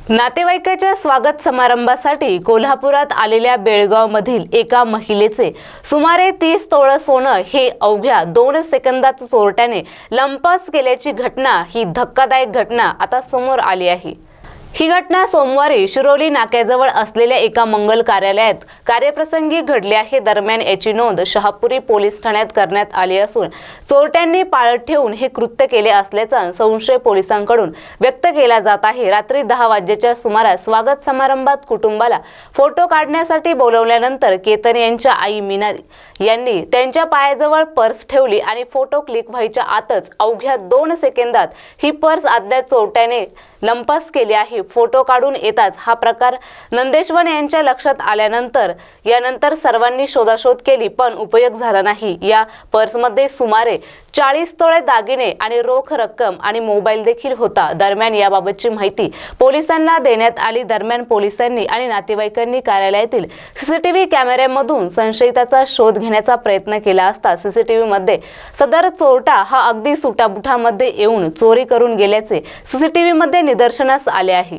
नातेवाईकाच्या स्वागत समारंभासाठी कोल्हापुरात आलेल्या बेळगावमधील एका महिलेचे सुमारे 30 तोळे सोनं हे अवघ्या 2 सेकंदात चोरट्याने लंपास केल्याची घटना ही धक्कादायक घटना आता समोर आली आहे। ही घटना सोमवारी शिरोली नाक्याजवळ असलेल्या एका मंगल कार्यालयात कार्यप्रसंगी घडली आहे। दरम्यान याची नोंद शहापुरी पोलीस ठाण्यात करण्यात आली असून चोरट्यांनी पाळत ठेवून हे कृत्य केले असल्याचा संशय पोलिसांकडून व्यक्त केला जात आहे। रात्री 10 वाजेच्या सुमारास स्वागत समारंभात कुटुंबाला फोटो काढण्यासाठी बोलवल्यानंतर केतन यांच्या आई मीना यांनी त्यांच्या पायाजवळ पर्स ठेवली आणि फोटो क्लिक व्हायच्या आतच अवघ्या 2 सेकंदात ही पर्स अज्ञात चोरट्याने लंपास केली आहे। फोटो काढून येताच हा प्रकार नंदेश्वर यांच्या लक्षात आल्यानंतर यानंतर सर्वांनी शोधाशोध केली पण उपयोग झाला नाही। या पर्समध्ये सुमारे 40 तोळे दागिने आणि रोख रक्कम आणि मोबाईल देखील होता। दरम्यान याबाबतची माहिती पोलिसांना देण्यात आली। दरम्यान पोलिसांनी आणि नातेवाईकांनी कार्यालयातील सीसीटीव्ही कॅमेऱ्यामधून संशयिताचा शोध घेण्याचा प्रयत्न केला असता सीसीटीव्ही मध्ये सदर चोरटा हा अगदी सुटाबुटामध्ये येऊन चोरी करून गेल्याचे सीसीटीव्ही मध्ये निदर्शनास आले आहे।